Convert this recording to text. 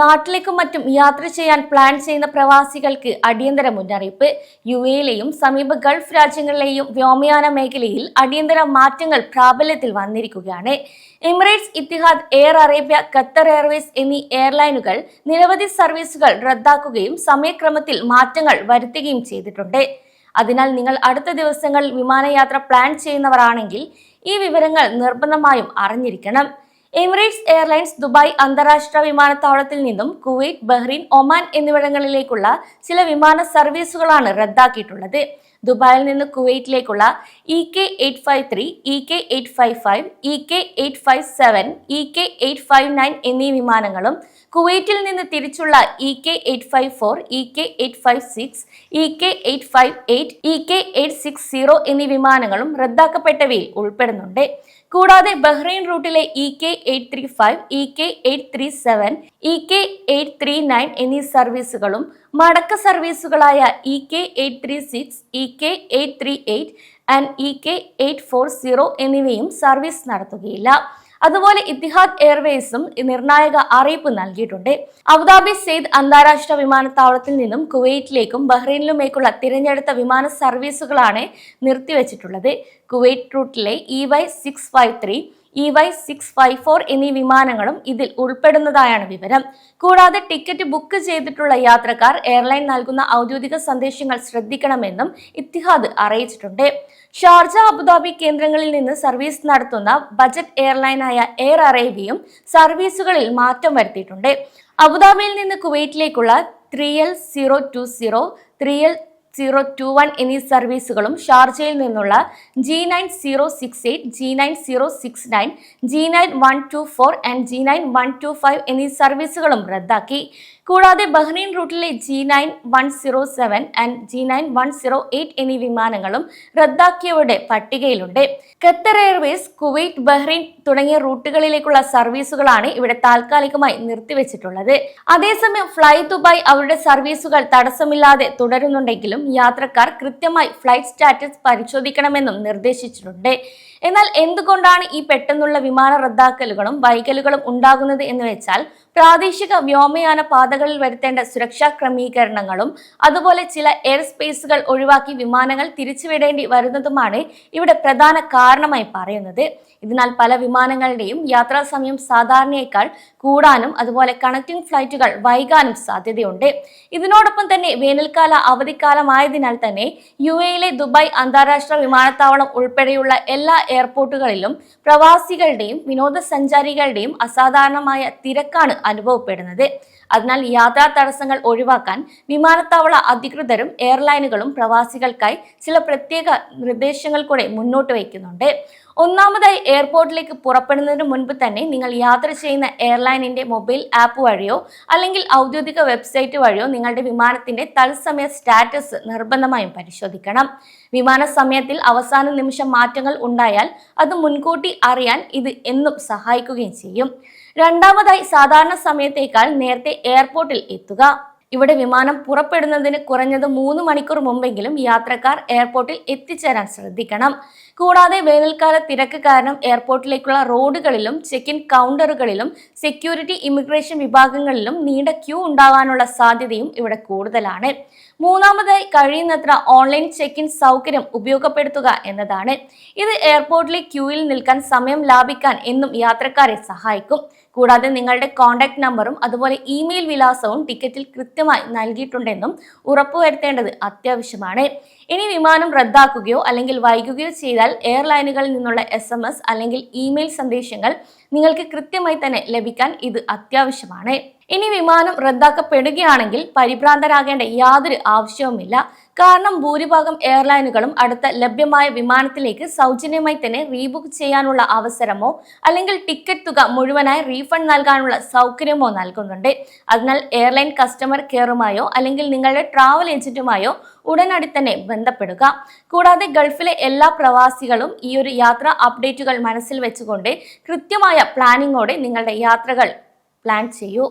നാട്ടിലേക്കും മറ്റും യാത്ര ചെയ്യാൻ പ്ലാൻ ചെയ്യുന്ന പ്രവാസികൾക്ക് അടിയന്തര മുന്നറിയിപ്പ്. യുഎയിലെയും സമീപ ഗൾഫ് രാജ്യങ്ങളിലെയും വ്യോമയാന മേഖലയിൽ അടിയന്തര മാറ്റങ്ങൾ പ്രാബല്യത്തിൽ വന്നിരിക്കുകയാണ്. Emirates, Etihad, Air Arabia, Qatar Airways എന്നീ എയർലൈനുകൾ നിരവധി സർവീസുകൾ റദ്ദാക്കുകയും സമയക്രമത്തിൽ മാറ്റങ്ങൾ വരുത്തുകയും ചെയ്തിട്ടുണ്ട്. അതിനാൽ നിങ്ങൾ അടുത്ത ദിവസങ്ങളിൽ വിമാനയാത്ര പ്ലാൻ ചെയ്യുന്നവരാണെങ്കിൽ ഈ വിവരങ്ങൾ നിർബന്ധമായും അറിഞ്ഞിരിക്കണം. എമിറേറ്റ്സ് എയർലൈൻസ് ദുബായ് അന്താരാഷ്ട്ര വിമാനത്താവളത്തിൽ നിന്നും കുവൈറ്റ്, ബഹ്റൈൻ, ഒമാൻ എന്നിവിടങ്ങളിലേക്കുള്ള ചില വിമാന സർവീസുകളാണ് റദ്ദാക്കിയിട്ടുള്ളത്. ദുബായിൽ നിന്ന് കുവൈറ്റിലേക്കുള്ള EK853, EK855, EK857, EK859 എന്നീ വിമാനങ്ങളും കുവൈറ്റിൽ നിന്ന് തിരിച്ചുള്ള EK854, EK856, EK858, EK860 എന്നീ വിമാനങ്ങളും റദ്ദാക്കപ്പെട്ടവയിൽ ഉൾപ്പെടുന്നുണ്ട്. കൂടാതെ ബഹ്റൈൻ റൂട്ടിലെ EK835, EK837, EK839 എന്നീ സർവീസുകളും മടക്ക സർവീസുകളായ EK836, EK838 ആൻഡ് EK840 എന്നിവയും സർവീസ് നടത്തുകയില്ല. അതുപോലെ ഇത്തിഹാദ് എയർവേസും നിർണായക അറിയിപ്പ് നൽകിയിട്ടുണ്ട്. അബുദാബി സെയ്ദ് അന്താരാഷ്ട്ര വിമാനത്താവളത്തിൽ നിന്നും കുവൈറ്റിലേക്കും ബഹ്റൈനിലുമേക്കുള്ള തിരഞ്ഞെടുത്ത വിമാന സർവീസുകളാണ് നിർത്തിവച്ചിട്ടുള്ളത്. കുവൈറ്റ് റൂട്ടിലെ EY653, EY654 എന്നീ വിമാനങ്ങളും ഇതിൽ ഉൾപ്പെടുന്നതായാണ് വിവരം. കൂടാതെ ടിക്കറ്റ് ബുക്ക് ചെയ്തിട്ടുള്ള യാത്രക്കാർ എയർലൈൻ നൽകുന്ന ഔദ്യോഗിക സന്ദേശങ്ങൾ ശ്രദ്ധിക്കണമെന്നും ഇത്തിഹാദ് അറിയിച്ചിട്ടുണ്ട്. ഷാർജ, അബുദാബി കേന്ദ്രങ്ങളിൽ നിന്ന് സർവീസ് നടത്തുന്ന ബജറ്റ് എയർലൈനായ എയർ അറേബ്യയും സർവീസുകളിൽ മാറ്റം വരുത്തിയിട്ടുണ്ട്. അബുദാബിയിൽ നിന്ന് കുവൈറ്റിലേക്കുള്ള 3L020, 3L021 എന്നീ സർവീസുകളും ഷാർജയിൽ നിന്നുള്ള G9068, G9069, G9124 and G9125 എന്നീ സർവീസുകളും റദ്ദാക്കി. കൂടാതെ ബഹ്റൈൻ റൂട്ടിലെ G9107 ആൻഡ് G9108 എന്നീ വിമാനങ്ങളും റദ്ദാക്കിയവരുടെ പട്ടികയിലുണ്ട്. ഖത്തർ എയർവേസ്, കുവൈറ്റ്, ബഹ്റൈൻ തുടങ്ങിയ റൂട്ടുകളിലേക്കുള്ള സർവീസുകളാണ് ഇവിടെ താൽക്കാലികമായി നിർത്തിവെച്ചിട്ടുള്ളത്. അതേസമയം ഫ്ലൈ ദുബായ് അവരുടെ സർവീസുകൾ തടസ്സമില്ലാതെ തുടരുന്നുണ്ടെങ്കിലും യാത്രക്കാർ കൃത്യമായി ഫ്ലൈറ്റ് സ്റ്റാറ്റസ് പരിശോധിക്കണമെന്നും നിർദ്ദേശിച്ചിട്ടുണ്ട്. എന്നാൽ എന്തുകൊണ്ടാണ് ഈ പെട്ടെന്നുള്ള വിമാന റദ്ദാക്കലുകളും വൈകലുകളും ഉണ്ടാകുന്നത് എന്ന് വെച്ചാൽ പ്രാദേശിക വ്യോമയാന പാതകളിൽ വരുത്തേണ്ട സുരക്ഷാ ക്രമീകരണങ്ങളും അതുപോലെ ചില എയർ സ്പേസുകൾ ഒഴിവാക്കി വിമാനങ്ങൾ തിരിച്ചുവിടേണ്ടി വരുന്നതുമാണ് ഇവിടെ പ്രധാന കാരണമായി പറയുന്നത്. ഇതിനാൽ പല വിമാനങ്ങളുടെയും യാത്രാ സമയം സാധാരണയേക്കാൾ കൂടാനും അതുപോലെ കണക്റ്റിംഗ് ഫ്ലൈറ്റുകൾ വൈകാനും സാധ്യതയുണ്ട്. ഇതിനോടൊപ്പം തന്നെ വേനൽക്കാല അവധിക്കാലമായതിനാൽ തന്നെ UAEയിലെ ദുബായ് അന്താരാഷ്ട്ര വിമാനത്താവളം ഉൾപ്പെടെയുള്ള എല്ലാ എയർപോർട്ടുകളിലും പ്രവാസികളുടെയും വിനോദസഞ്ചാരികളുടെയും അസാധാരണമായ തിരക്കാണ് അനുഭവപ്പെടുന്നത്. അതിനാൽ യാത്രാ തടസ്സങ്ങൾ ഒഴിവാക്കാൻ വിമാനത്താവള അധികൃതരും എയർലൈനുകളും പ്രവാസികൾക്കായി ചില പ്രത്യേക നിർദ്ദേശങ്ങൾ കൂടെ മുന്നോട്ട് വയ്ക്കുന്നുണ്ട്. ഒന്നാമതായി, എയർപോർട്ടിലേക്ക് പുറപ്പെടുന്നതിന് മുൻപ് തന്നെ നിങ്ങൾ യാത്ര ചെയ്യുന്ന എയർലൈനിന്റെ മൊബൈൽ ആപ്പ് വഴിയോ അല്ലെങ്കിൽ ഔദ്യോഗിക വെബ്സൈറ്റ് വഴിയോ നിങ്ങളുടെ വിമാനത്തിന്റെ തത്സമയ സ്റ്റാറ്റസ് നിർബന്ധമായും പരിശോധിക്കണം. വിമാന സമയത്തിൽ അവസാന നിമിഷം മാറ്റങ്ങൾ ഉണ്ടായാൽ അത് മുൻകൂട്ടി അറിയാൻ ഇത് എന്നും സഹായിക്കുകയും ചെയ്യും. രണ്ടാമതായി, സാധാരണ സമയത്തേക്കാൾ നേരത്തെ എയർപോർട്ടിൽ എത്തുക. ഇവിടെ വിമാനം പുറപ്പെടുന്നതിന് കുറഞ്ഞത് 3 മണിക്കൂർ മുമ്പെങ്കിലും യാത്രക്കാർ എയർപോർട്ടിൽ എത്തിച്ചേരാൻ ശ്രദ്ധിക്കണം. കൂടാതെ വേനൽക്കാല തിരക്ക് കാരണം എയർപോർട്ടിലേക്കുള്ള റോഡുകളിലും ചെക്ക് ഇൻ കൗണ്ടറുകളിലും സെക്യൂരിറ്റി ഇമിഗ്രേഷൻ വിഭാഗങ്ങളിലും നീണ്ട ക്യൂ ഉണ്ടാകാനുള്ള സാധ്യതയും ഇവിടെ കൂടുതലാണ്. മൂന്നാമതായി, കഴിയുന്നത്ര ഓൺലൈൻ ചെക്ക് ഇൻ സൗകര്യം ഉപയോഗപ്പെടുത്തുക എന്നതാണ്. ഇത് എയർപോർട്ടിലെ ക്യൂവിൽ നിൽക്കാൻ സമയം ലാഭിക്കാൻ എന്നും യാത്രക്കാരെ സഹായിക്കും. കൂടാതെ നിങ്ങളുടെ കോൺടാക്ട് നമ്പറും അതുപോലെ ഇമെയിൽ വിലാസവും ടിക്കറ്റിൽ കൃത്യമായി നൽകിയിട്ടുണ്ടെന്നും ഉറപ്പുവരുത്തേണ്ടത് അത്യാവശ്യമാണ്. ഇനി വിമാനം റദ്ദാക്കുകയോ അല്ലെങ്കിൽ വൈകുകയോ ചെയ്താൽ എയർലൈനുകളിൽ നിന്നുള്ള SMS അല്ലെങ്കിൽ ഇമെയിൽ സന്ദേശങ്ങൾ നിങ്ങൾക്ക് കൃത്യമായി തന്നെ ലഭിക്കാൻ ഇത് അത്യാവശ്യമാണ്. ഇനി വിമാനം റദ്ദാക്കപ്പെടുകയാണെങ്കിൽ പരിഭ്രാന്തരാകേണ്ട യാതൊരു ആവശ്യവുമില്ല. കാരണം ഭൂരിഭാഗം എയർലൈനുകളും അടുത്ത ലഭ്യമായ വിമാനത്തിലേക്ക് സൗജന്യമായി തന്നെ റീബുക്ക് ചെയ്യാനുള്ള അവസരമോ അല്ലെങ്കിൽ ടിക്കറ്റ് തുക മുഴുവനായി റീഫണ്ട് നൽകാനുള്ള സൗകര്യമോ നൽകുന്നുണ്ട്. അതിനാൽ എയർലൈൻ കസ്റ്റമർ കെയറുമായോ അല്ലെങ്കിൽ നിങ്ങളുടെ ട്രാവൽ ഏജന്റുമായോ ഉടനടി തന്നെ ബന്ധപ്പെടുക. കൂടാതെ ഗൾഫിലെ എല്ലാ പ്രവാസികളും ഈ ഒരു യാത്രാ അപ്ഡേറ്റുകൾ മനസ്സിൽ വെച്ചുകൊണ്ട് കൃത്യമായ പ്ലാനിങ്ങോടെ നിങ്ങളുടെ യാത്രകൾ പ്ലാൻ ചെയ്യൂ.